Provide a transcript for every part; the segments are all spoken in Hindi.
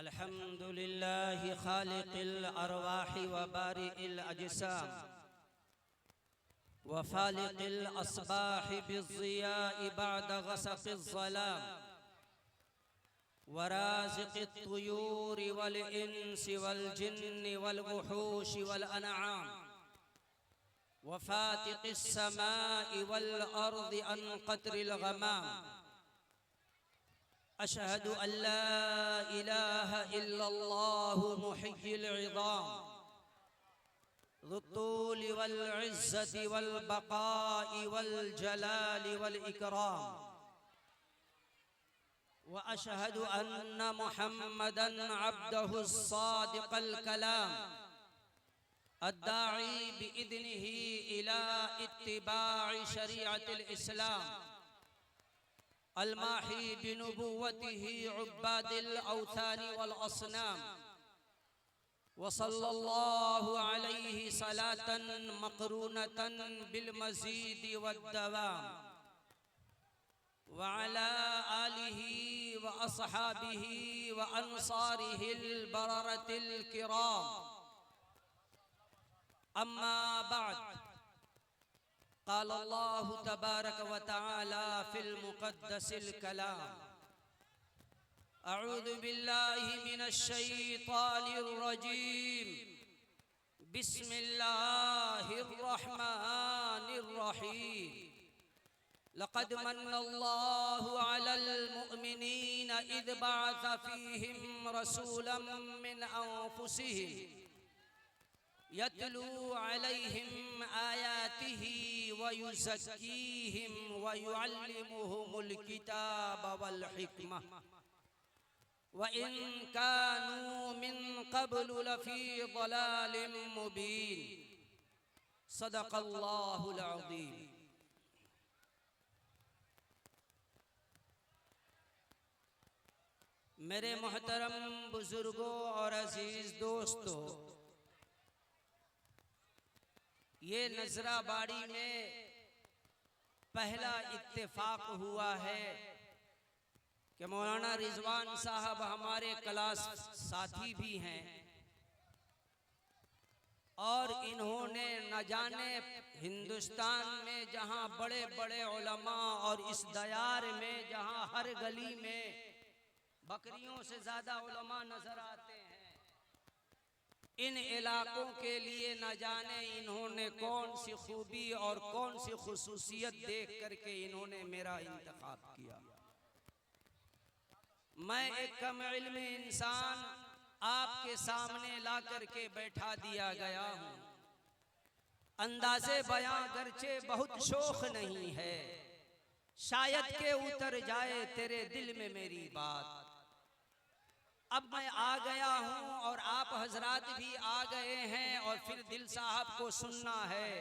अल्हम्दुलिल्लाहि खालिक़िल अरवाहि व बारिइल अजसाम व फालिक़िल अस्बाहि बिज़्ज़ियाइ बअद ग़सक़िज़ ज़लाम व राज़िक़ित तुयूरि वल इंसि वल जिन्नि वल वुहूशि वल अनआम व फ़ातिक़िस समाइ वल अर्दि अन क़त्रिल ग़माम। अशहदु अल्ला इलाहा इल्लल्लाहु मुह्यिल इज़ाम ज़ुत्तूलि वल इज़्ज़ति वल बक़ाइ वल जलालि वल इकराम। व अशहदु अन्न मुहम्मदन अब्दुहु स्सादिक़ल कलाम अद्दाई बिइज़्निही इला इत्तिबाइ शरीअतिल इस्लाम अलमाही बिनुबुव्वतिही उब्बादिल औथानी वल असनाम व सल्लल्लाहु अलैहि सलातन मक़रूनतन बिल मज़ीद वद्दवाम व अला आलिही व अस्हाबिही व अंसारिहिल बररतिल किराम। अम्मा बाद क़ाल अल्लाहु तबारक व तआला फ़िल मुक़द्दसिल कलाम अऊज़ु बिल्लाहि मिनश शैतानिर रजीम बिस्मिल्लाहिर रहमानिर रहीम। लक़द मन्नल्लाहु अलल मुअमिनीना इज़ बअस फ़ीहिम रसूलन मिन अनफुसिहिम यतलू अलैहिम आयातिही व युज़क्कीहिम व युअल्लिमुहुमुल किताब वल हिकमह व इन कानू मिन क़ब्लु लफ़ी ज़लालिम मुबीन। सदक़ल्लाहुल अज़ीम। मेरे मोहतरम बुजुर्गों और अजीज दोस्तों, ये नजराबाड़ी में पहला इत्तेफाक हुआ है कि मौलाना रिजवान साहब हमारे क्लास साथी भी हैं और इन्होंने न जाने हिंदुस्तान में जहां बड़े बड़े उलमा और इस दयार में जहां हर गली में बकरियों से ज्यादा उलमा नजर आते हैं, इन इलाकों के लिए न जाने इन्होंने कौन सी खूबी और कौन सी खुसूसियत देख करके इन्होंने मेरा इंतखाब किया। मैं एक कम इल्म इंसान आपके सामने ला करके बैठा दिया गया हूँ। अंदाज़े बयां गर्चे बहुत शोख नहीं है, शायद के उतर जाए तेरे दिल में मेरी बात। अब मैं आ गया हूँ और आप हजरात भी आ गए हैं और फिर दिल साहब को सुनना है,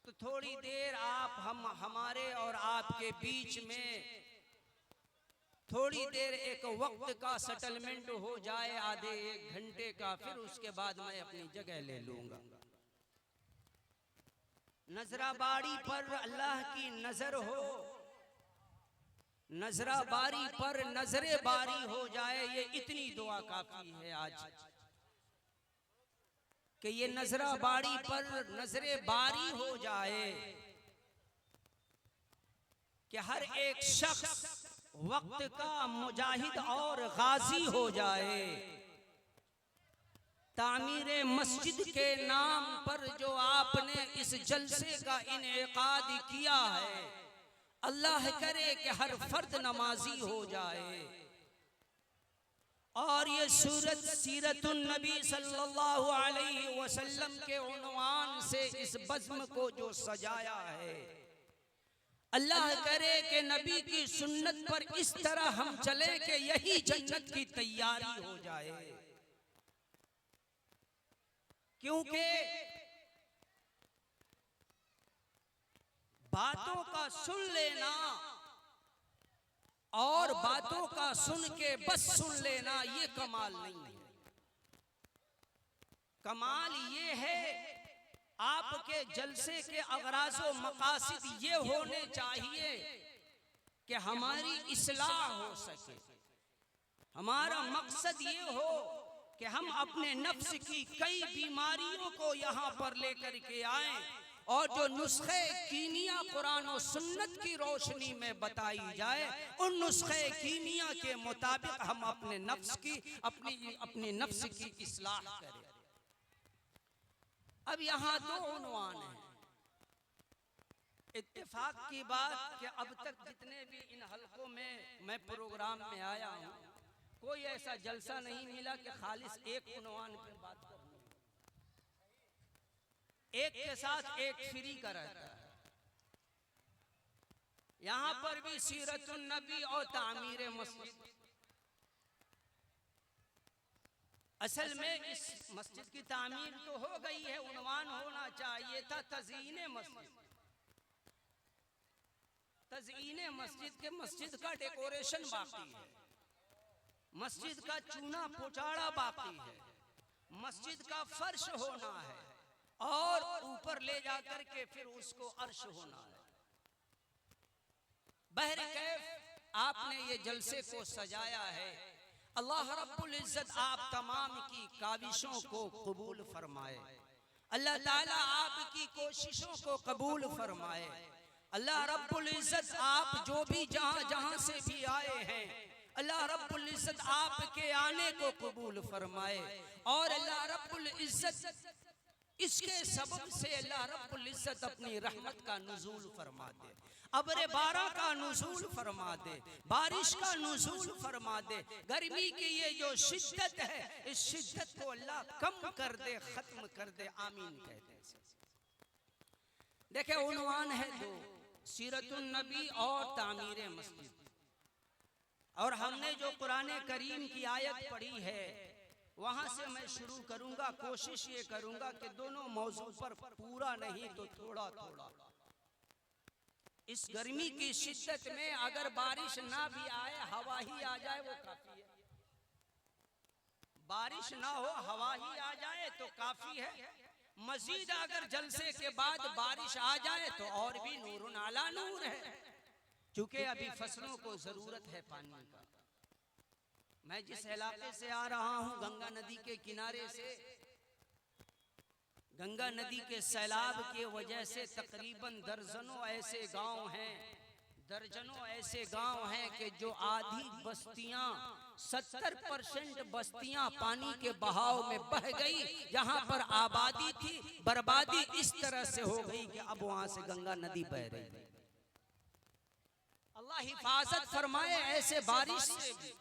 तो थोड़ी देर आप हमारे और आपके बीच में थोड़ी देर एक वक्त का सेटलमेंट हो जाए, आधे एक घंटे का, फिर उसके बाद मैं अपनी जगह ले लूंगा। नजराबाड़ी पर अल्लाह की नजर हो, नजराबारी पर नजरे बारी हो जाए, ये इतनी दुआ काफी है आज कि ये नजराबाड़ी पर नजरे बारी हो जाए कि हर एक शख्स वक्त का मुजाहिद और गाजी हो जाए। तामीरे मस्जिद के नाम पर जो आपने इस जलसे का इनेकाद किया है, अल्लाह करे कि हर फर्द नमाजी हो जाए। और ये सूरत सीरतुन नबी सल्लल्लाहु अलैहि वसल्लम के उन्वान से इस बज़्म को जो सजाया है, अल्लाह करे कि नबी की सुन्नत पर इस तरह हम चले कि यही जन्नत की तैयारी हो जाए। क्योंकि बातों का सुन लेना और बातों का सुन के बस सुन लेना ये कमाल नहीं है। कमाल ये है आपके जलसे के अगराज़ो मकासिद ये होने चाहिए कि हमारी इस्लाह हो सके, हमारा मकसद ये हो कि हम अपने नफ्स की कई बीमारियों को यहाँ पर लेकर के आए और जो नुस्खे कीमिया कुरान और सुन्नत की रोशनी में बताई जाए, उन नुस्खे कीमिया के मुताबिक हम अपने नफ्स की अपने नफ्स की इस्लाह करें। अब यहाँ दो उन्वान हैं। इत्तेफाक की बात कि अब तक जितने भी इन हलकों में मैं प्रोग्राम में आया हूँ, कोई ऐसा जलसा नहीं मिला कि खालिस एक उन्वान पर बात करूं। एक के साथ एक फ्री का रहता है। यहां पर भी सीरतुन नबी और तामीर मस्जिद। असल में इस मस्जिद की तामीर तो हो गई है, उन्वान होना चाहिए था तज़यीन मस्जिद। तज़यीन मस्जिद के मस्जिद का डेकोरेशन बाकी है, मस्जिद का चूना पोचाड़ा बाकी है, मस्जिद का फर्श होना है और ऊपर ले जाकर के फिर उसको अर्श होना है। बहरकैफ आपने ये जलसे को सजाया है। अल्लाह रब्बुल इज्जत आप तमाम की काविशों को कबूल फरमाए। अल्लाह ताला आपकी कोशिशों को कबूल फरमाए। अल्लाह रब्बुल इज्जत आप जो भी जहां जहां से भी आए हैं, अल्लाह रब्बुल इज्जत आपके आने को कबूल फरमाए। और अल्लाह रब्बुल इज्जत इसके सबब से अल्लाह रब्बुल इज्जत अपनी रहमत का नुज़ूल फरमा दे, अब्र बारा का नुज़ूल फरमा दे, बारिश का नुज़ूल फरमा दे। गर्मी की ये जो शिद्दत है, इस शिद्दत को अल्लाह कम कर दे, खत्म कर दे। आमीन कहते हैं। देखे उन्वान है दो, सीरतुन नबी और तामीर मस्जिद। और हमने जो कुरान करीम की आयत पढ़ी है वहां से मैं शुरू करूंगा। कोशिश ये करूंगा कि दोनों मौजू पर पूरा नहीं तो थोड़ा थोड़ा। इस गर्मी की शिद्दत में अगर बारिश ना भी आए, हवा ही आ जाए वो काफी है। बारिश ना हो, हवा ही आ जाए तो काफी है। मजीद अगर जलसे के बाद बारिश आ जाए तो और भी नूरुन अला नूर है, क्योंकि अभी फसलों को जरूरत है पानी का। मैं जिस इलाके से आ रहा हूं, गंगा नदी के किनारे से, गंगा नदी के सैलाब की वजह से तकरीबन दर्जनों ऐसे गांव हैं कि जो आधी बस्तियां 70% बस्तियां पानी के बहाव में बह गई। जहां पर आबादी थी, बर्बादी इस तरह से हो गई कि अब वहां से गंगा नदी बह रही है। अल्लाह हिफाजत फरमाए ऐसे बारिश से भी,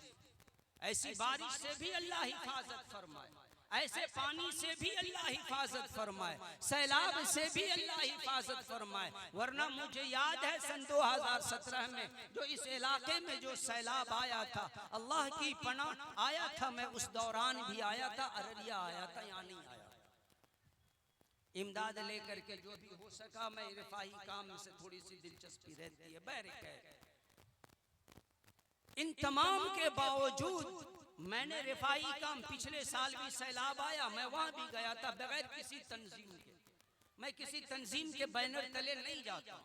ऐसी बारिश से भी अल्लाह हिफाजत फरमाए, ऐसे पानी से भी अल्लाह हिफाजत फरमाए, सैलाब से भी अल्लाह हिफाजत फरमाए। वरना मुझे याद है सन 2017 में जो इस इलाके में जो सैलाब आया था, अल्लाह की पनाह आया था। मैं उस दौरान भी आया था, अररिया आया था, यहाँ नहीं आया। इमदाद लेकर के जो भी हो सका, मैं रिफाही काम से थोड़ी सी दिलचस्पी रहती है। बहरकैफ इन तमाम के बावजूद मैंने रिफाई काम, पिछले साल भी सैलाब आया, मैं वहां भी गया था बगैर किसी तंजीम के। मैं किसी तंजीम के बैनर तले नहीं जाता,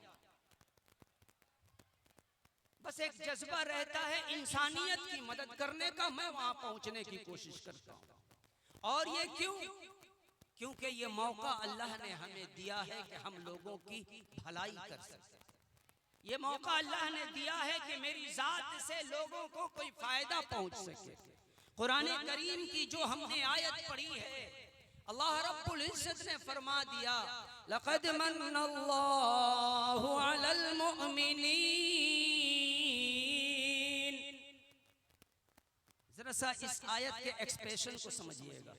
बस एक जज्बा रहता है इंसानियत की मदद करने का, मैं वहां पहुंचने की कोशिश करता हूं। और ये क्योंकि ये मौका अल्लाह ने हमें दिया है कि हम लोगों की भलाई कर सकते। ये मौका अल्लाह ने दिया है कि मेरी जात से लोगों को कोई फायदा पहुंच सके। कुरान करीम की जो हमने आयत पढ़ी है, अल्लाह रब्बुल इज्जत ने फरमा दिया, लक़द मन्नल्लाहु अलल मुअमिनीन। जरा सा इस आयत के एक्सप्रेशन को समझिएगा,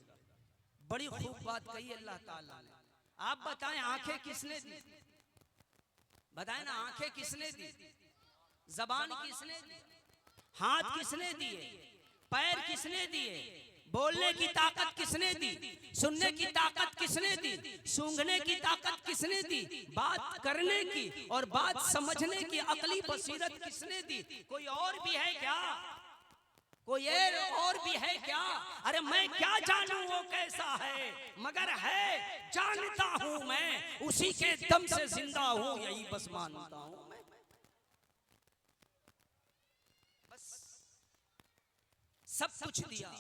बड़ी खूब बात कही अल्लाह ताला ने। आप बताएं आंखें किसने दी? बताएं ना, आंखें किसने दी? जबान किसने दी? हाथ किसने दिए? पैर किसने दिए? बोलने की ताकत किसने दी? सुनने की ताकत किसने दी? सूंघने की ताकत किसने दी? बात करने की और बात समझने की अकली बसीरत किसने दी? कोई और भी है क्या? कोई और भी है क्या? अरे मैं क्या जानूं वो कैसा है, मगर है जानता हूं मैं, उसी के दम से जिंदा हूं, यही बस मानता हूं मैं। बस सब कुछ दिया,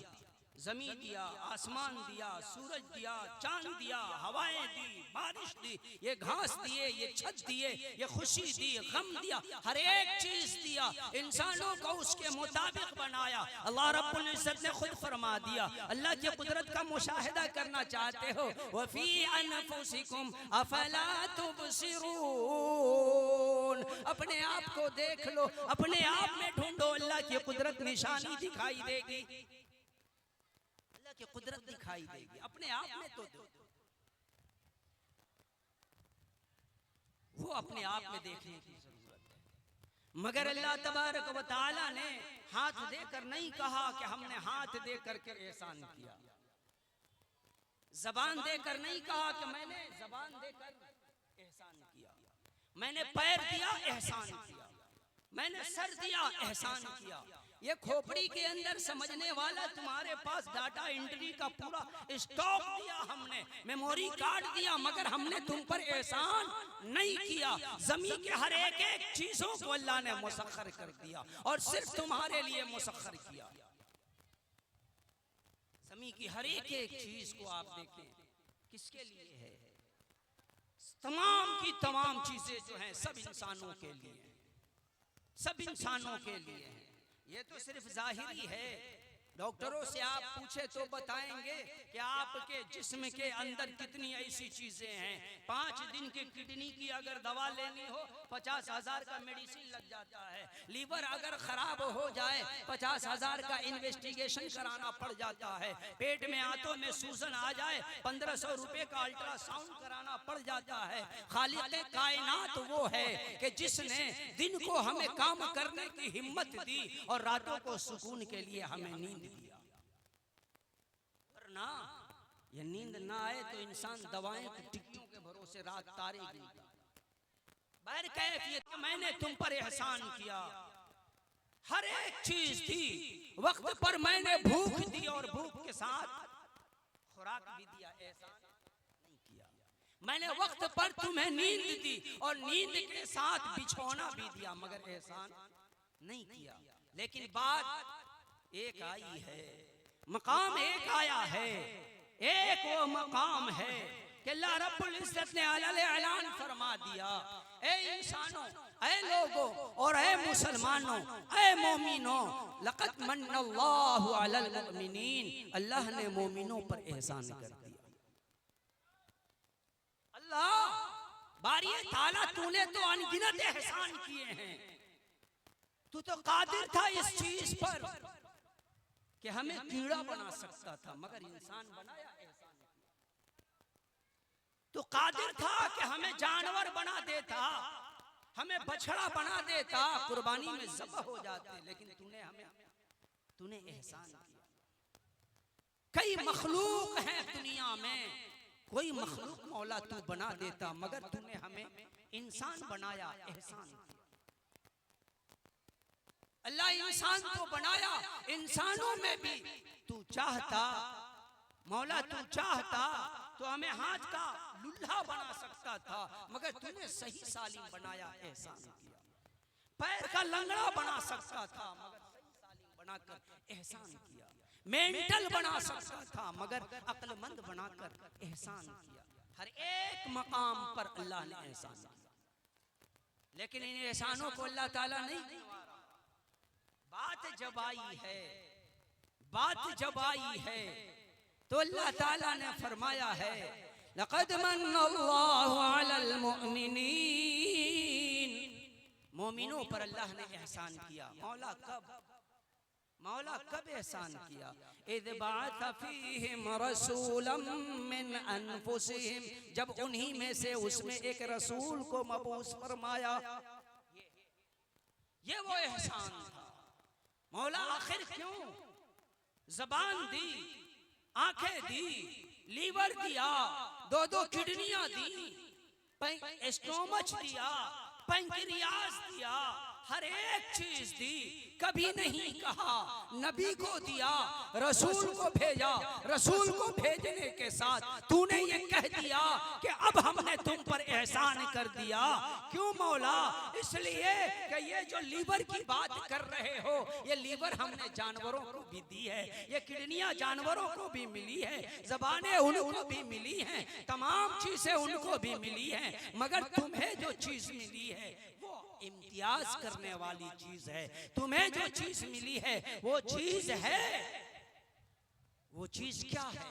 जमीन दिया, आसमान दिया, सूरज दिया, चांद दिया, हवाएं दी, बारिश दी, ये घास दिए, ये छत दिए, ये खुशी दी, गम दिया, हर एक चीज दिया, इंसानों को उसके मुताबिक बनाया। अल्लाह रब्बुल इज्जत ने खुद फरमा दिया, अल्लाह की कुदरत का मुशाहिदा करना चाहते हो, वफी अनफुसिकुम अफला तुबसिरून, अपने आप को देख लो, अपने आप में ढूंढो, अल्लाह की कुदरत निशानी दिखाई देगी, कि कुदरत दिखाई देगी, अपने आप में तो दो, वो अपने आप में देखने की जरूरत है। मगर अल्लाह तबारक व तआला ने हाथ देकर नहीं कहा कि हमने हाथ देकर के एहसान किया, जबान देकर नहीं कहा कि मैंने जबान देकर एहसान किया, मैंने पैर दिया एहसान किया, मैंने सर दिया एहसान किया। ये खोपड़ी के अंदर समझने वाला तुम्हारे पास डाटा एंट्री का पूरा स्टॉक दिया, हमने मेमोरी कार्ड दिया, मगर हमने तुम पर एहसान नहीं किया। जमीन के हर एक चीजों को अल्लाह ने मुसख्खर कर दिया और सिर्फ तुम्हारे लिए मुसख्खर किया। जमीन की हर एक चीज को आप देखें किसके लिए है, तमाम की तमाम चीजें जो हैं सब इंसानों के लिए, सब इंसानों के लिए हैं। ये तो सिर्फ जाहिरी है, डॉक्टरों से आप पूछे तो बताएंगे कि आपके जिस्म के अंदर कितनी ऐसी चीजें हैं। 5 दिन की किडनी की अगर दवा लेनी हो 50,000 का मेडिसिन लग जाता है, लीवर अगर खराब हो जाए 50,000 का इन्वेस्टिगेशन कराना पड़ जाता है, पेट में आंतों में सूजन आ जाए 1500 रुपए का अल्ट्रासाउंड कराना पड़ जाता है। खालिक़े कायनात वो है कि जिसने दिन को हमें काम करने की हिम्मत दी और रातों को सुकून के लिए हमें नींद दिया। वरना ये नींद ना आए तो इंसान दवाएं की टिक्कियों के भरोसे रात तारे गिनता। बैरकैफियत मैंने तुम पर एहसान किया, हर एक चीज थी, वक्त पर मैंने भूख दी और भूख के साथ खुराक भी दिया, एहसान नहीं किया। मैंने वक्त पर तुम्हें नींद दी और नींद के साथ बिछौना भी दिया, मगर एहसान नहीं किया। लेकिन बात एक आई है, मकाम एक आया है, एक वो मकाम है कि अल्लाह रब्बुल इज्जत ने ऐलान फरमा दिया, ए इंसानों, ए लोगों और ए मुसलमानों, ए मोमिनों, लक़द मन्नल्लाहु अलल मुमिनीन, अल्लाह ने मोमिनों पर एहसान कर दिया। अल्लाह बारी ताला तूने तो अनगिनत एहसान किए हैं, तू तो कादिर था इस चीज पर कि हमें कीड़ा बना सकता था, मगर इंसान बनाया, एहसान किया। तू कादिर था कि हमें जानवर बना देता, हमें बछड़ा बना देता, कुर्बानी में ज़बह हो जाते, लेकिन तूने एहसान किया। कई मखलूक हैं दुनिया में, कोई मखलूक मौला तू बना देता, मगर तूने हमें इंसान बनाया, एहसान किया। अल्लाह इंसान को बनाया, इंसानों में भी तू चाहता मौला, तू चाहता तो हमें हाथ का लुल्हा बना सकता था, मगर तूने सही सालिम बनाया, एहसान किया। पैर का लंगड़ा बना सकता था, मगर सही सालिम बनाकर एहसान किया। मेंटल बना सकता था, मगर अक्लमंद बनाकर एहसान किया। हर एक मकाम पर अल्लाह ने एहसान किया, लेकिन इन एहसानों को अल्लाह ताला नहीं। बात जब आई है तो अल्लाह ताला ने फरमाया है, लक़द मन्नल्लाहु अलल मुमिनीन, मोमिनों पर अल्लाह ने एहसान किया। मौला कब एहसान किया? इज़ बअथ फ़ीहिम रसूलन मिन अनफुसिहिम, जब उन्हीं में से उसमें एक रसूल को मबूस फरमाया। ये वो एहसान था। मौला आखिर क्यों जबान दी, आंखें दी, लीवर दिया, 2 किडनियां दी, स्टोमच दिया, पैंक्रियाज दिया, हर एक चीज दी, कभी नहीं कहा नबी को दिया, रसूल को भेजा, रसूल को भेजने के साथ तूने ये कह दिया कि अब हमने तुम पर एहसान कर दिया। क्यों मौला? इसलिए कि ये जो लीवर की बात कर रहे हो, ये लीवर हमने जानवरों को भी दी है, ये किडनियां जानवरों को भी मिली है, ज़बानें उनको भी मिली हैं, तमाम चीजें उनको भी मिली हैं, मगर तुम्हें जो चीज मिली है वो इम्तियाज करने वाली चीज है। तुम्हें जो चीज मिली है वो चीज है, वो चीज क्या है?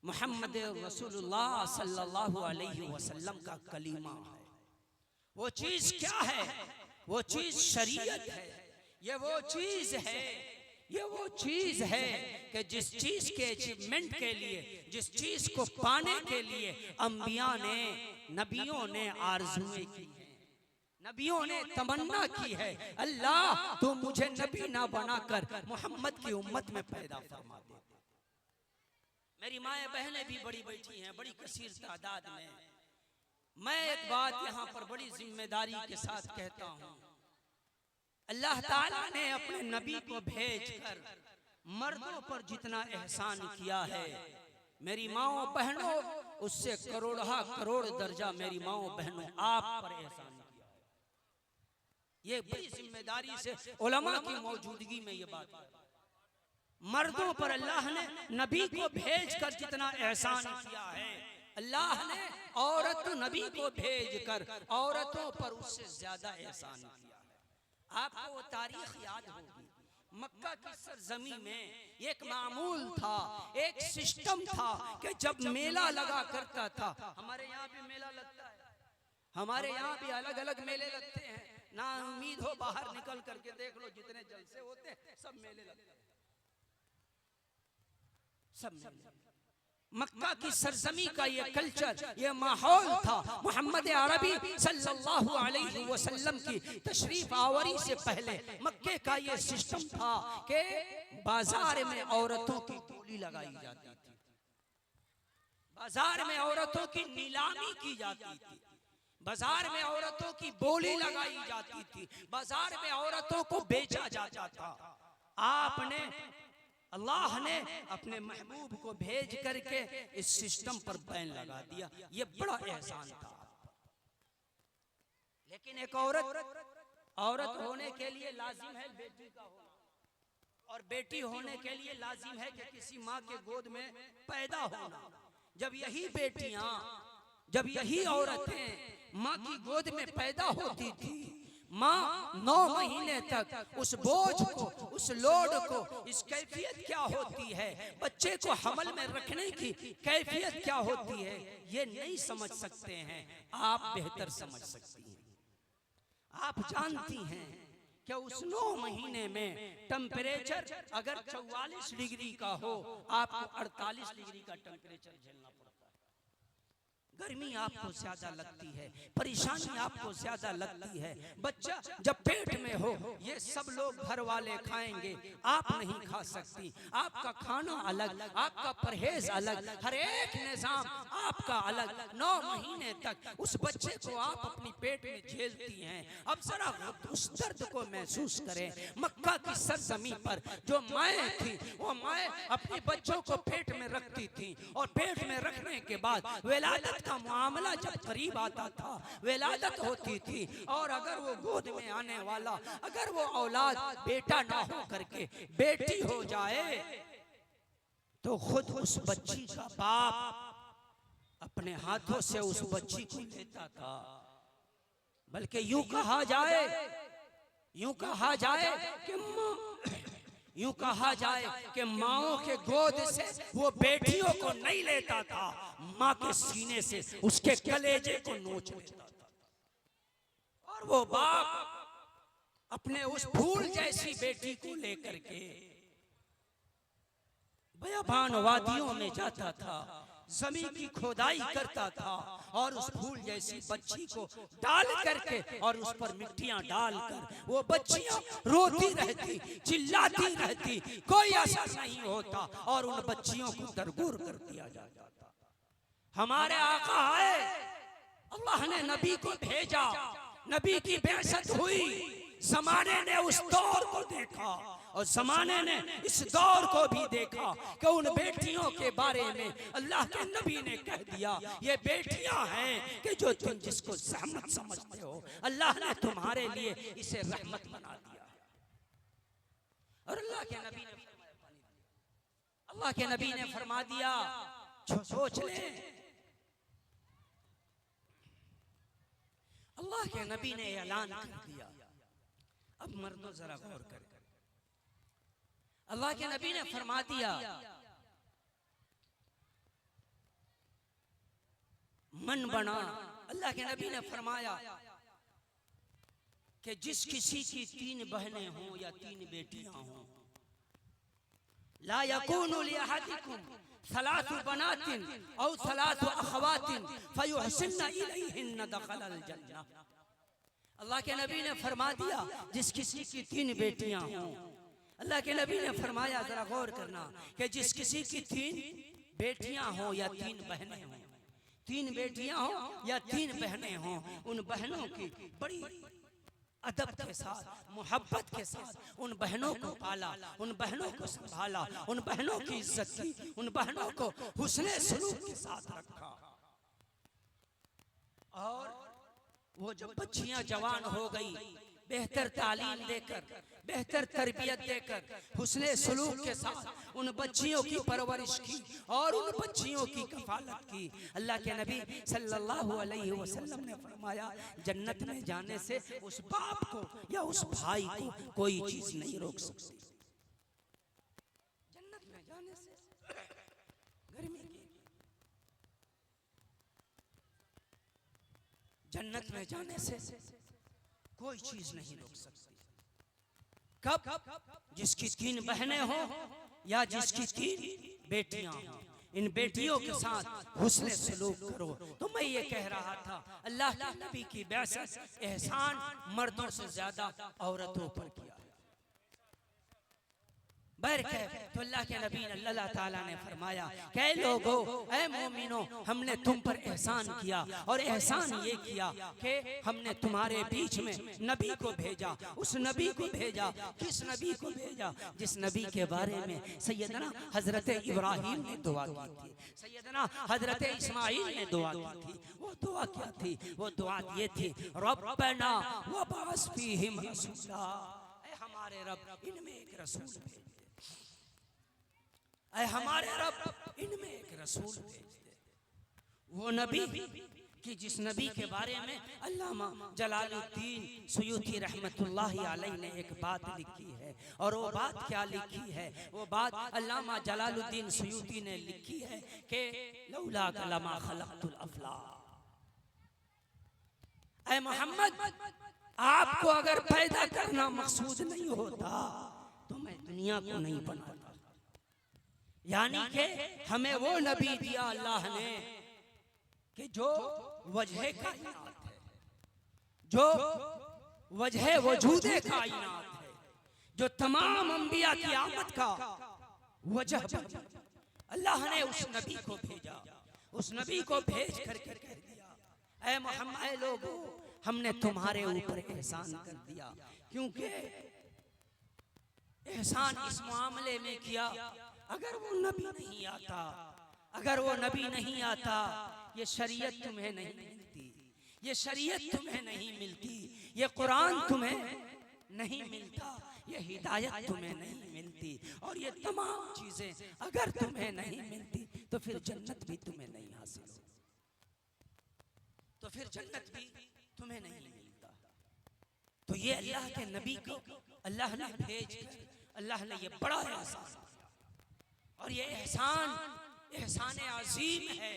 मोहम्मद रसूलुल्लाह सल्लल्लाहु अलैहि वसल्लम का कलीमा है। वो चीज क्या है? वो चीज शरीयत है। ये वो चीज है, ये वो चीज है कि जिस चीज के अचीवमेंट के लिए, जिस चीज को पाने के लिए अंबिया ने, नबियों ने आरज़ुएं की है, नबियों ने तमन्ना की है, अल्लाह तू मुझे नबी ना बनाकर मोहम्मद की उम्मत में पैदा फरमा दे। मेरी माएँ बहनें भी बड़ी बैठी हैं, बड़ी कसीर तादाद में। मैं एक बात यहाँ पर बड़ी जिम्मेदारी के साथ कहता हूँ, अल्लाह ताला ने अपने नबी को भेजकर मर्दों पर जितना एहसान किया है, मेरी माओ बहनों, उससे करोड़ा करोड़ दर्जा मेरी माओ बहनों आप पर एहसान किया है। ये बड़ी जिम्मेदारी से उलमा की मौजूदगी में ये बात, मर्दों पर अल्लाह ने नबी को भेजकर जितना एहसान किया है, अल्लाह ने औरत नबी को भेजकर औरतों पर उससे ज्यादा एहसान किया है। आपको वो तारीख याद होगी, मक्का की सरजमी में एक मामूल था, एक सिस्टम था कि जब मेला लगा करता था, हमारे यहाँ भी मेला लगता है, हमारे यहाँ भी अलग अलग मेले लगते हैं, ना उम्मीद हो बाहर निकल करके देख लो, जितने जलसे होते हैं सब मेले लगते हैं, सब मेले। मक्का की सरजमी का ये कल्चर, ये माहौल था। मोहम्मद अरबी सल्लल्लाहु अलैहि वसल्लम की तशरीफ आवरी से पहले मक्के का ये सिस्टम था कि बाजार में औरतों की बोली लगाई जाती थी, बाजार में औरतों की नीलामी की जाती थी, बाजार में औरतों की बोली लगाई जाती थी, बाजार में औरतों को बेचा जाता था। आपने, अल्लाह ने अपने महबूब को भेज करके इस सिस्टम पर बैन लगा दिया। ये बड़ा एहसान था। लेकिन एक औरत होने के लिए लाजिम है बेटी का होना, और बेटी होने के लिए लाजिम है कि किसी माँ के गोद में पैदा होना। जब यही बेटियां, जब यही औरतें माँ की गोद में पैदा होती थी, माँ 9 महीने तक उस बोझ को, उस लोड को, इस कैफियत क्या होती है, बच्चे को हमल में रखने की कैफियत क्या होती है, ये नहीं समझ सकते हैं। आप बेहतर समझ सकती हैं। आप जानती हैं कि उस 9 महीने में टेम्परेचर अगर 44 डिग्री का हो, आपको 48 डिग्री का टेम्परेचर झेलना पड़ता है। गर्मी आपको ज्यादा लगती है, परेशानी आपको ज्यादा लगती है। बच्चा जब पेट में हो, ये सब लोग घर वाले खाएंगे, आप नहीं खा सकती। आपका खाना अलग, आपका परहेज अलग, हर एक निजाम आपका अलग। 9 महीने तक उस बच्चे को आप अपनी पेट में झेलती हैं। अब जरा उस दर्द को महसूस करें। मक्का की सरजमी पर जो माएँ थी, वो माएँ अपने बच्चों को पेट में रखती थी, और पेट में रखने के बाद विलादत का मामला जब करीब आता था, विलादत होती थी, और अगर वो गोद में आने वाला, अगर वो औलाद बेटा ना हो करके बेटी हो जाए, तो खुद उस बच्ची का बाप अपने हाथों से उस बच्ची को लेता था। बल्कि यूं कहा जाए कि माओ के गोद से वो बेटियों को नहीं लेता था, माँ के सीने से उसके कलेजे को नोच लेता था। और वो बाप अपने उस फूल जैसी बेटी को लेकर के बयाबान वादियों में जाता था, जमीन की खोदाई करता था, और उस फूल जैसी बच्ची को डाल करके और उस पर मिट्टियां डालकर वो बच्चियां रोती रहती, चिल्लाती रहती, कोई असर नहीं होता, और उन बच्चियों को दरगोर कर दिया जाता था। हमारे आका आए, अल्लाह ने नबी को भेजा, नबी की बेइज्जत हुई, जमाने ने उस दौर को देखा और जमाने ने इस दौर को भी देखा कि उन बेटियों के बारे में अल्लाह के नबी ने कह दिया ये बेटियां हैं कि जो तुम जिसको रहमत समझते हो, अल्लाह ने तुम्हारे लिए इसे रहमत बना दिया। और अल्लाह के नबी ने फरमा दिया, सोच ले, अल्लाह के नबी ने ऐलान कर दिया। अब मर्दों जरा गौर करें, अल्लाह के नबी ने फरमा दिया मन बना। अल्लाह के नबी ने फरमाया कि जिस किसी की 3 बहनें हों या 3 बेटियां हों, ला यकूनु लिअहदिकुम सलासु बनातिन औ सलासु अखवातिन फयुहसिन्न इलैहिन्न दखलल जन्नह। अल्लाह के नबी ने फरमा दिया जिस किसी की 3 बेटियां हों, अल्लाह के नबी ने फरमाया, जरा गौर करना, कि जिस किसी की 3 बेटियां हों या 3 बहनें हों, 3 बेटियां हों या 3 बहनें हों, उन बहनों की बड़ी अदब के साथ, मोहब्बत के साथ उन बहनों को पाला, उन बहनों को संभाला, उन बहनों की इज्जत की, उन बहनों को हुस्ने सलूक के साथ रखा। और वो जब बच्चियां जवान हो गई, बेहतर तालीम देकर, बेहतर तरबियत देकर, हुस्ने सलूक के साथ उन बच्चियों की परवरिश की और उन बच्चियों की कफालत की। अल्लाह के नबी सल्लल्लाहु अलैहि वसल्लम ने फरमाया, जन्नत में जाने से उस बाप को या उस भाई को कोई चीज नहीं रोक सकती। जन्नत में जाने से गर्मी की, जन्नत में जाने से कोई चीज नहीं रोक सकती। कब? जिसकी 3 बहनें हो या जिसकी 3 बेटियां हो, इन बेटियों के साथ हुस्ने सलूक करो। तो मैं ये कह रहा था, अल्लाह के नबी की बेइज्जत एहसान मर्दों से ज्यादा औरतों पर किया। तो अल्लाह के नबी अल्लाह ताला ने फरमाया, कई लोगों, ऐ मोमिनो, हमने तुम पर एहसान किया और एहसान ये किया कि हमने तुम्हारे बीच में नबी को भेजा। उस नबी को भेजा, किस नबी को भेजा? जिस नबी के बारे में सैयदना हजरत इब्राहिम ने दुआ की थी, सैयदना हजरत इस्माइल ने दुआ की थी। वो दुआ क्या थी? वो दुआ ये थी, रब्बना वबअस फीहिम रसूला, ऐ हमारे रब इनमें एक रसूल भेज, ऐ हमारे रब इनमें एक रसूल भेज दे। वो नबी कि जिस नबी के बारे में अल्लामा जलालुद्दीन सुयूती रहमतुल्लाहि अलैह ने एक बात लिखी है। और वो बात क्या लिखी है? वो बात अल्लामा जलालुद्दीन सुयूती ने लिखी है कि लौला कलमा खलक़तुल अफलाक, ऐ मोहम्मद, आपको अगर पैदा करना मकसूद नहीं होता तो मैं दुनिया को नहीं बनाता। यानी कि हमें वो नबी दिया अल्लाह ने कि जो वजह कायनात है, जो वजह वजूदे कायनात है, जो तमाम अंबिया की आमद का वजह बना। अल्लाह ने उस नबी को भेजा, उस नबी को भेज करके कह दिया, ऐ मोहम्मद लोगों, हमने तुम्हारे ऊपर एहसान कर दिया। क्योंकि एहसान इस मामले में किया, अगर वो नबी नहीं आता, अगर वो नबी नहीं आता, ये शरीयत तुम्हें नहीं मिलती, ये शरीयत तुम्हें नहीं मिलती, ये कुरान तुम्हें नहीं मिलता, ये हिदायत तुम्हें नहीं मिलती। और ये तमाम चीजें अगर तुम्हें नहीं मिलती तो फिर जन्नत भी तुम्हें नहीं हासिल होती, तो फिर जन्नत भी तुम्हें नहीं मिलता। तो ये अल्लाह के नबी को अल्लाह ने भेज कर अल्लाह ने ये बड़ा एहसान, और ये एहसान एहसान अजीम है,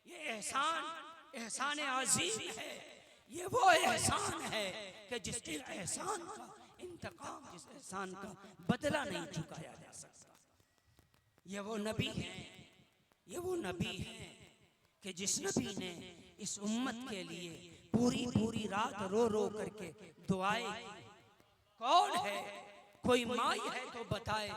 ये एहसान अजीम है। ये वो एहसान है कि जिसके एहसान का इंतकाम, जिस एहसान का बदला नहीं चुकाया जा सकता। ये वो नबी है, ये वो नबी है कि जिस नबी ने इस उम्मत के लिए पूरी पूरी रात रो रो करके दुआएं की। कौन है? कोई माई है तो बताए,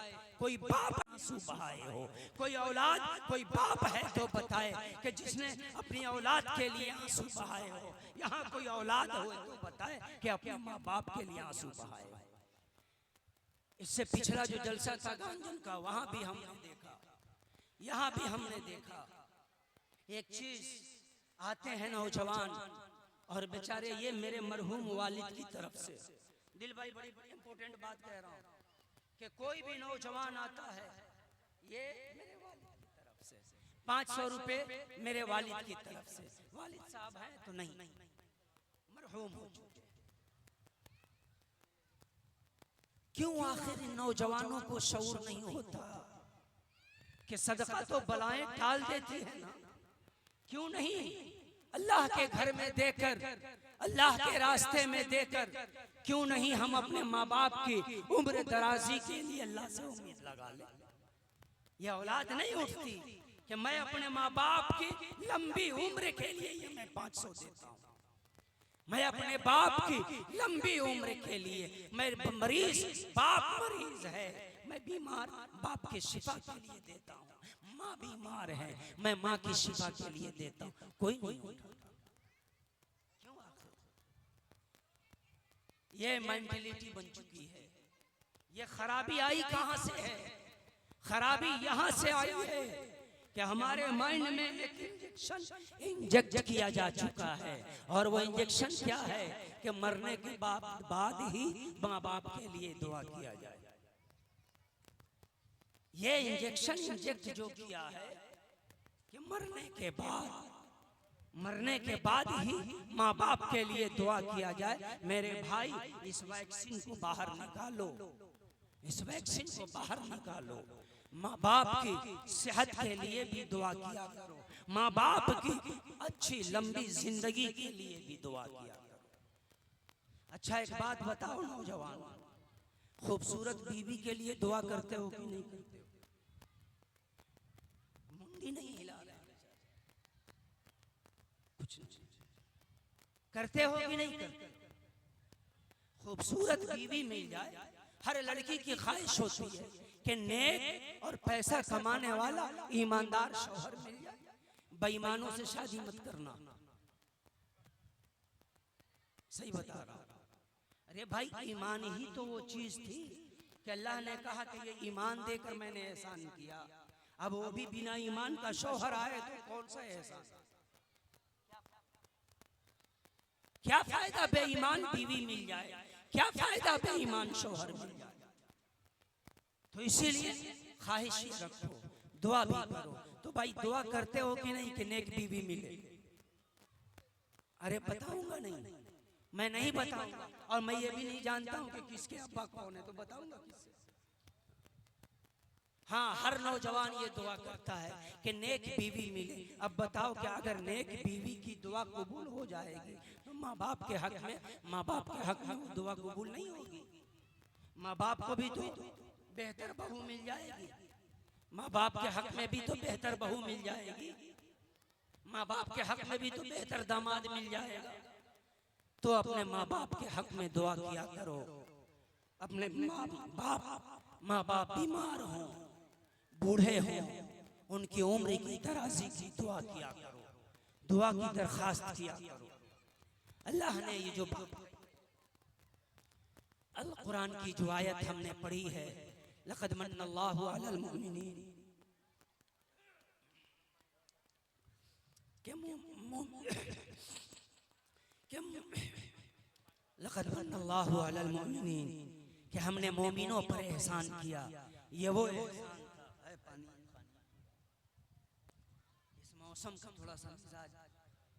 कोई बाप आंसू बहाए हो, कोई औलाद, कोई बाप है तो बताए कि जिसने अपनी औलाद के लिए आंसू बहाए हो। यहाँ कोई औलाद हो तो बताए कि अपने माँ बाप के लिए आंसू बहाए हो। इससे पिछला जो जलसा था गांजन का, वहां भी हमने देखा, यहाँ भी हमने देखा। एक चीज, आते हैं नौजवान और बेचारे, ये मेरे मरहूम वालिद की तरफ से, दिल भाई बड़ी इंपॉर्टेंट बात कह रहा हूँ कि कोई भी नौजवान आता है, ये मेरे वालिद की तरफ से 500 रुपए मेरे वालिद की तरफ से। वालिद साहब हैं तो नहीं, मरहूम हो चुके। क्यों आखिर इन नौजवानों को शऊर नहीं होता कि सदका तो बलाएं टाल देती है ना? क्यों नहीं अल्लाह के घर में देकर, अल्लाह के रास्ते में देकर, क्यों नहीं हम अपने माँ बाप की उम्र दराजी के लिए अल्लाह से उम्मीद लगा ले? यह औलाद नहीं उठती कि मैं अपने माँ बाप की लंबी उम्र के लिए ये मैं 500 देता हूँ, मैं अपने बाप की लंबी उम्र के लिए, मैं मरीज, बाप मरीज है, मैं बीमार, बाप के शिफा के लिए देता हूँ, माँ बीमार है, मैं माँ की शिफा के लिए देता हूँ। कोई नहीं उठाता। क्यों आखिर? ये मेंटालिटी बन चुकी है। ये खराबी आई कहां से है? खराबी यहां से आई है कि हमारे माइंड में एक इंजेक्शन इंजेक्ट किया जा चुका है, और वो इंजेक्शन क्या है कि मरने के बाद ही माँ बाप के लिए दुआ किया जाए। ये इंजेक्शन इंजेक्ट जो किया है कि मरने के बाद ही माँ बाप के लिए दुआ किया जाए। मेरे भाई, इस वैक्सीन को बाहर निकालो, इस वैक्सीन को बाहर निकालो। माँ बाप की सेहत के लिए भी दुआ किया करो, माँ बाप की अच्छी लंबी जिंदगी के लिए भी दुआ किया करो। अच्छा, एक बात बताओ नौजवान, खूबसूरत बीवी के लिए दुआ करते हो कि नहीं करते हो? मुंडी नहीं हिला रहे, कुछ नहीं करते हो कि नहीं करते? खूबसूरत बीवी मिल जाए, हर लड़की की ख्वाहिश होती है कि नेक और पैसा कमाने वाला ईमानदार शौहर मिल जाए। बेईमानों से शादी मत करना, सही बता रहा हूं। अरे भाई, ईमान ही तो वो चीज थी कि अल्लाह ने कहा कि ये ईमान देकर मैंने एहसान किया। अब वो भी बिना ईमान का शौहर आए तो कौन सा एहसान? क्या फायदा बेईमान बीवी मिल जाए, क्या फायदा बेईमान शौहर मिल जाए? तो इसीलिए ख्वाहिश रखो, दुआ भी करो। तो भाई, दुआ करते हो कि नहीं कि नेक बीवी मिले? अरे बताऊंगा नहीं, मैं नहीं बताऊंगा, और मैं ये भी नहीं जानता हूं कि किसके अब्बा कौन है, तो बताऊंगा किससे? हाँ, हर नौजवान ये दुआ करता है कि नेक बीवी मिले। अब बताओ कि अगर नेक बीवी की दुआ कबूल हो जाएगी तो माँ बाप के हक में वो दुआ कबूल नहीं होगी। माँ बाप को भी तो बेहतर बहू मिल जाएगी, माँ बाप के हक में भी तो बेहतर बहू मिल जाएगी, माँ बाप के हक में भी तो बेहतर दामाद मिल जाएगा। तो अपने माँ बाप के हक में दुआ किया करो। अपने माँ बाप बीमार हों, बूढ़े हों, उनकी उम्र की दराजी की दुआ किया करो, दुआ की दरखास्त किया करो। अल्लाह ने ये जो अल कुरान की जो आयत हमने पढ़ी है, लक़द मन्नल्लाहु अलल मुमिनीन, लक़द मन्नल्लाहु अलल मुमिनीन, कि हमने मोमिनों पर एहसान किया। ये वो एहसान था। पानी, इस मौसम का थोड़ा सा मिजाज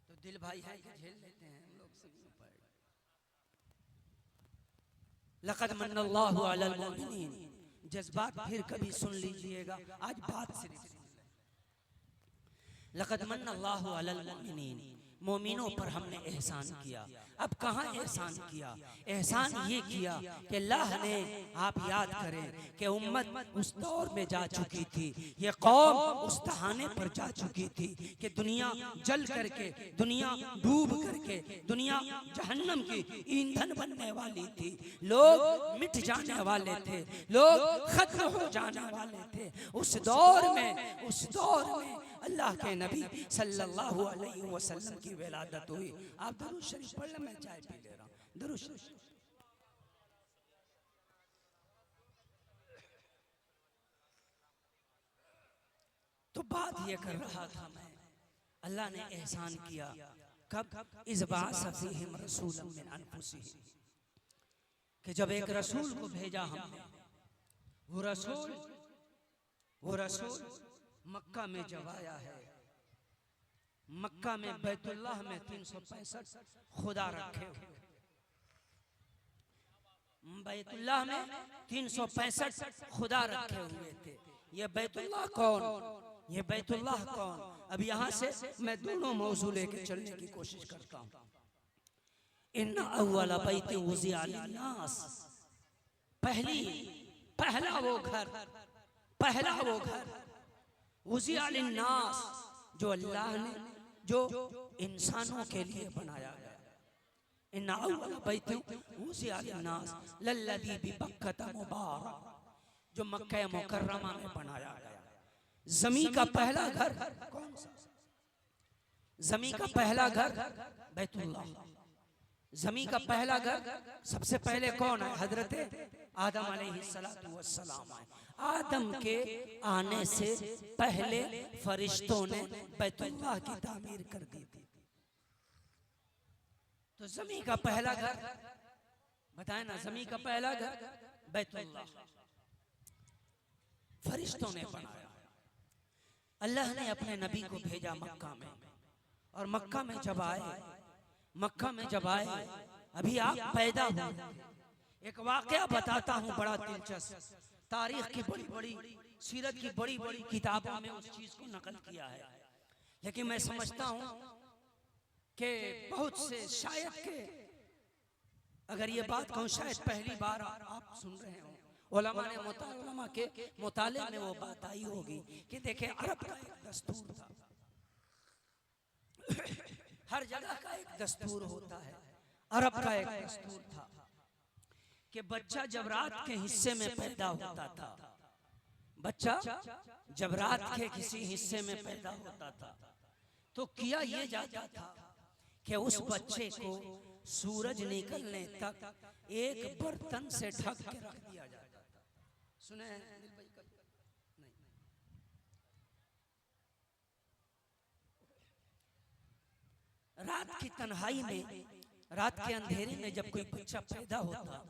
तो दिल भाई है कि झेल लेते हैं हम लोग से। लक़द मन्नल्लाहु अलल मुमिनीन, जज्बात फिर कभी सुन लीजिएगा, आज बात सिर्फ लक़द मन्नल्लाहु अलल मुमिनीन, मोमिनों पर हमने एहसान किया। अब कहाँ एहसान किया? एहसान ये किया कि अल्लाह ने, आप याद करें कि उम्मत उस दौर में जा चुकी थी, ये कौम उस तहाने पर जा चुकी थी कि दुनिया जल करके, दुनिया डूब करके, दुनिया जहन्नम की ईंधन बनने वाली थी। लोग मिट जाने वाले थे, लोग खत्म हो जाने वाले थे। उस दौर में अल्लाह के नबी सल्लल्लाहु अलैहि वसल्लम की विलादत हुई। आप दरूद शरीफ पढ़ लें, मैं चाय पी ले रहा हूँ। दरूद शरीफ। तो बात ये कर रहा था मैं, अल्लाह ने एहसान किया कब? इस बासफ़ीहिम रसूलन मिन अनफुसिहिम, कि जब एक रसूल को भेजा हमने, वो रसूल मक्का में जब आया है, मक्का में बैतुल्लाह में 365 खुदा रखे हुए, बैतुल्लाह में 365 खुदा रखे हुए थे। ये बैतुल्लाह कौन? ये बैतुल्लाह कौन? अब यहाँ से मैं दोनों मौजू लेके चलने की कोशिश करता हूँ। इन्ना अव्वला बैति वुज़िअ लिन्नास, पहला वो घर वुज़िअ लिन्नास जो अल्लाह ने, जो इंसानों के लिए बनाया गया। इन्ना अव्वला बैति वुज़िअ लिन्नास लल्लज़ी बिबक्कता मुबारक, जो मक्का मुकर्रमा में बनाया गया। ज़मीन का पहला घर कौन सा? ज़मीन का पहला घर बैतुल्लाह। ज़मीन का पहला घर सबसे पहले कौन है? हजरत आदम अलैहिस्सलातु वस्सलाम है। आदम के आने से पहले फरिश्तों ने बैतुल्लाह की तामीर कर दी थी। तो ज़मीन का पहला घर बताए ना, ज़मीन का पहला घर बैतुल्लाह फरिश्तों ने बनाया। अल्लाह ने अपने नबी को भेजा मक्का में, और मक्का में जब आए, अभी आप पैदा हुए। एक वाकया बताता हूँ बड़ा दिलचस्प, तारीख की बड़ी सीरत की बड़ी किताबों में उस चीज को नकल किया है, लेकिन मैं समझता हूँ कि बहुत से शायद के, अगर ये बात कहूँ शायद पहली बार आप सुन रहे हो, उलमा के मुताले में वो बात आई होगी कि देखे अरब का एक दस्तूर था, हर जगह का एक दस्तूर होता है। अरब का एक दस्तूर था कि बच्चा जब रात के हिस्से में पैदा होता था, बच्चा जब रात के किसी हिस्से में पैदा होता था, तो किया ये जाता था कि उस बच्चे को सूरज निकलने तक एक बर्तन से ढक के रख दिया जाता था। सुने हैं? रात की तन्हाई में, रात के अंधेरे में जब कोई बच्चा पैदा होता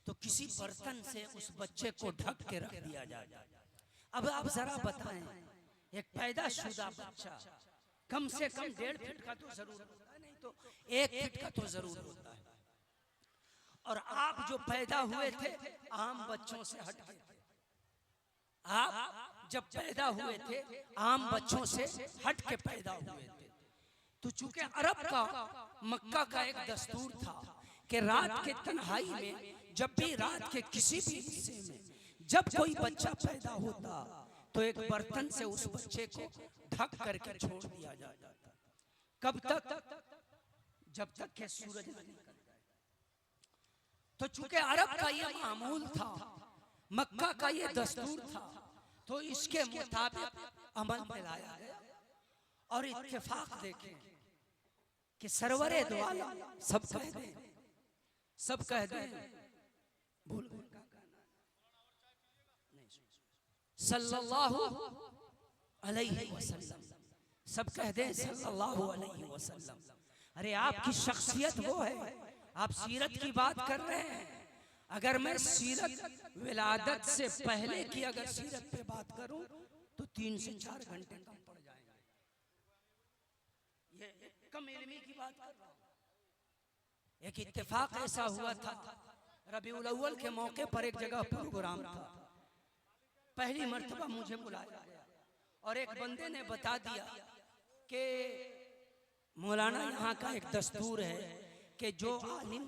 तो किसी बर्तन से उस बच्चे को ढक के रख दिया जाता। अब आप जरा बताएं, एक पैदाशुदा बच्चा कम से कम 1.5 फीट का तो जरूर होता है, नहीं तो 1 फीट का तो जरूर होता है। और आप जो पैदा हुए थे आम बच्चों से हटके थे। आप जब पैदा हुए थे आम बच्चों से हट के पैदा हुए थे। तो चूंकि अरब का, मक्का का एक दस्तूर था कि रात के तन्हाई में, जब भी रात के किसी भी हिस्से में जब कोई बच्चा पैदा होता तो एक बर्तन से उस बच्चे को ढक करके छोड़ दिया जाता था। कब तक? जब तक के सूरज न निकल जाए। तो चूंकि अरब का ये मामूल था, मक्का का ये दस्तूर था, तो इसके मुताबिक अमल में लाया गया। और इत्तेफाक देखें कि सरवरे दो आलम सब कह दें भूल सल्लल्लाहु अलैहि वसल्लम, सब कह दें सल्लल्लाहु अलैहि वसल्लम। अरे आपकी शख्सियत वो है, आप सीरत की बात कर रहे हैं। अगर मैं सीरत विलादत से पहले की अगर सीरत पे बात करूं तो 3 से 4 घंटे कम पड़ जाएंगे। ये कम इल्मी की बात कर रहा हूं। एक इत्तेफाक ऐसा हुआ था, रबीउल अव्वल के मौके पर एक जगह प्रोग्राम था। पहली मर्तबा मुझे बुलाया गया और एक बंदे ने बता दिया कि मौलाना यहाँ का एक दस्तूर है कि जो आलिम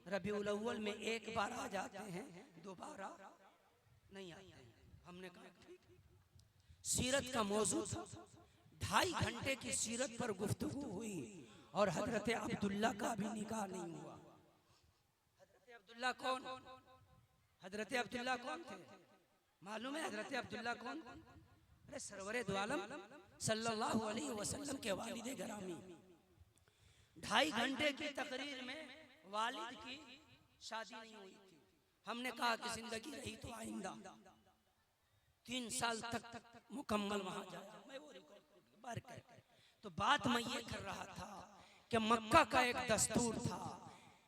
रबीउल अव्वल में एक बार आ जाते हैं दोबारा नहीं आते हैं। हमने कहा सीरत का मौजू था, 2.5 घंटे की सीरत पर गुफ्तगू हुई और हजरत अब्दुल्ला का भी निकाह नहीं हुआ। हजरत अब्दुल्ला कौन? हजरत अब्दुल्ला कौन थे मालूम है? हजरत अब्दुल्ला कौन? अरे सरवरे दो आलम सल्लल्लाहु अलैहि वसल्लम के वालिद गिरामी। 2.5 घंटे की तकरीर में वालिद की शादी नहीं हुई थी। हमने कहा कि जिंदगी रही तो आइंदा 3 साल तक मुकम्मल वहां जाए। मैं वो रिकॉर्ड कर तो बात मैं ये कर रहा था कि मक्का का एक दस्तूर था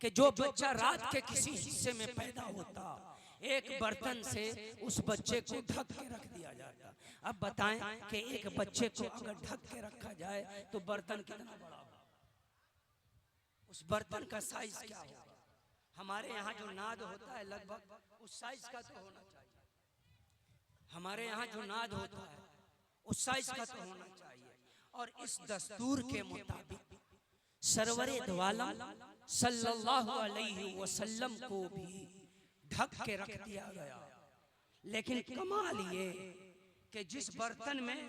कि जो बच्चा रात के किसी हिस्से में पैदा होता, एक बर्तन से उस बच्चे को ढक के रख दिया जाता। अब बताएं कि एक बच्चे को अगर ढक के रखा जाए तो बर्तन कितना बड़ा होगा? उस बर्तन का साइज क्या होगा? हमारे यहाँ जो नाद होता है लगभग उस साइज का तो होना चाहिए। हमारे यहाँ जो नाद होता है उस साइज का तो होना चाहिए। और इस दस्तूर के मुताबिक सरवरे दो आलम सल्लल्लाहु अलैहि वसल्लम को भी ढक के रख दिया गया। लेकिन कमाल ये कि जिस बर्तन में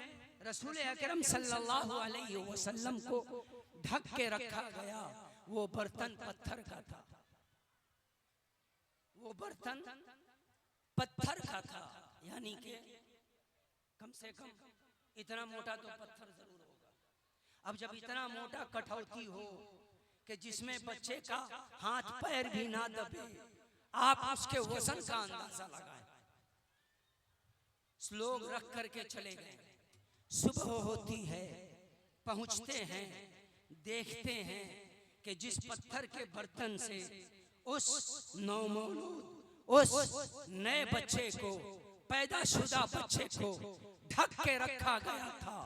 रसूल अकरम सल्लल्लाहु अलैहि वसल्लम को ढक के रखा गया वो बर्तन पत्थर का था। वो बर्तन पत्थर का था, यानी कि कम से कम इतना मोटा तो पत्थर जरूर होगा। अब जब इतना मोटा कठौती हो कि जिसमें बच्चे का हाथ पैर भी ना दबे, आप उसके वजन का अंदाजा लगाएं। लोग रख करके चले गए। सुबह होती है, पहुंचते हैं, देखते हैं कि जिस पत्थर के बर्तन से उस नौमौलूद, उस नए बच्चे को, पैदाशुदा बच्चे को ढक के रखा गया था,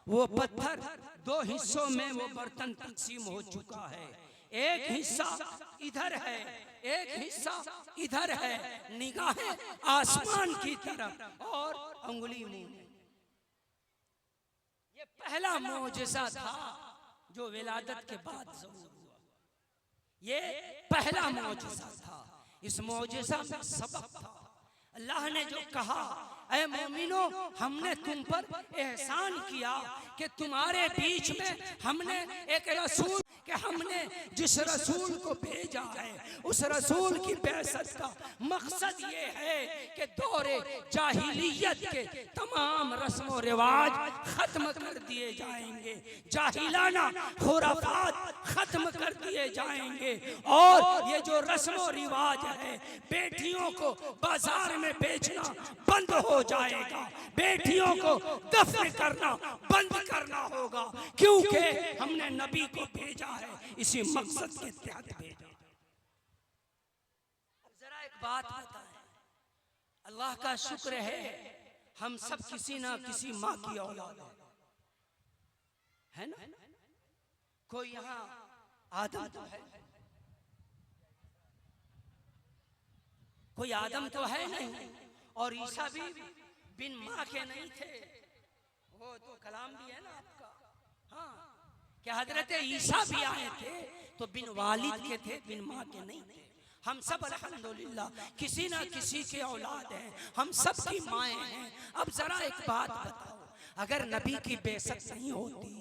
वो पत्थर 2 हिस्सों में वो बर्तन तकसीम हो चुका है। एक हिस्सा इधर है, एक हिस्सा इधर है, निगाहें आसमान की तरफ और अंगुली मुंह में। ये पहला मौजज़ा था जो विलादत के बाद ज़हूर हुआ। ये पहला मौजज़ा था। इस मौजज़ा में सबक था। अल्लाह ने जो कहा, ऐ मोमिनो हमने तुम पर एहसान किया कि तुम्हारे बीच में हमने एक रसूल, कि हमने जिस रसूल को भेजा है उस रसूल की बेअसत का मकसद ये है कि दौरे जाहिलियत के तमाम रस्म व रिवाज खत्म कर दिए जाएंगे, जाहिलाना खुराफात खत्म कर दिए जाएंगे। और ये जो रस्म व रिवाज है, बेटियों को बाजार में बेचना बंद हो जाएगा, बेटियों को दफन करना बंद करना होगा, क्योंकि हमने नबी को भेजा है, इसी मकसद के तहत भेजा। अब जरा एक बात बताएं, अल्लाह का शुक्र है हम सब किसी ना किसी माँ की औलाद है ना? कोई यहाँ आदम तो है, कोई आदम तो है नहीं, और ईसा भी बिन माँ के नहीं थे। वो तो कलाम भी है ना आपका। हाँ, क्या हजरत ईसा भी आए थे तो बिन वालिद के थे, बिन माँ के नहीं थे। हम सब अल्हम्दुलिल्लाह किसी ना किसी के औलाद हैं, हम सब की माएँ हैं। अब जरा एक बात बताओ, अगर नबी की बेइज्जत नहीं होती,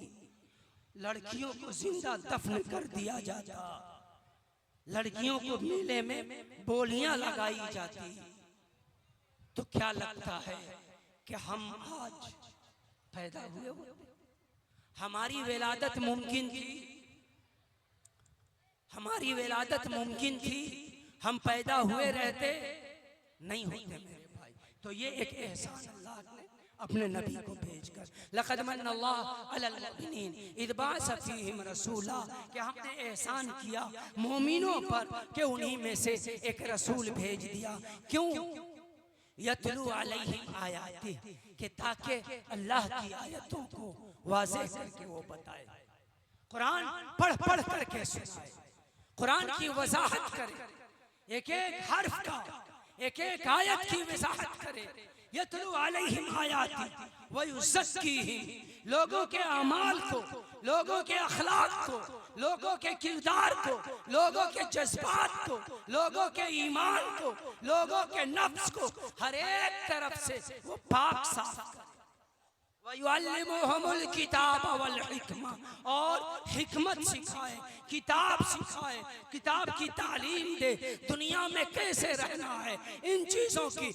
लड़कियों को जिंदा दफन कर दिया जाता, लड़कियों को मेले में बोलियां लगाई जाती, तो क्या लगता है कि हम आज पैदा हुए होते? हमारी विलादत मुमकिन थी, हमारी विलादत मुमकिन थी, हम पैदा हुए रहते नहीं होते मेरे भाई। तो ये एक एहसान अल्लाह ने अपने नबी को भेजकर, लक़द मन्नल्लाहु अलल मुमिनीन इज़ बअस फ़ीहिम रसूला, कि हमने एहसान किया मोमिनों पर कि उन्हीं में से एक रसूल भेज दिया। क्यों? यतलू अलैहिम आयाति, कि ताकि अल्लाह की आयतों को वाज़ेह करके वो बताए, कुरान पढ़ पढ़ करके सुनाए, कुरान की वजाहत करे, एक एक हर्फ का, एक एक आयत की वजाहत करे यतलू अलैहिम आयाती व युज़क्कीहिम, लोगों के अमाल को, लोगों के अखलाक को, लोगों के किरदार को, लोगों के जज्बात को, लोगों के ईमान को, लोगों के नफ्स को हर एक तरफ से वो पाक साफ करे। वयुअल्लिमुहुमुल किताब वल हिकमा, और हिकमत सिखाए, किताब सिखाए, किताब की तालीम दे, दुनिया में कैसे रहना है इन चीज़ों की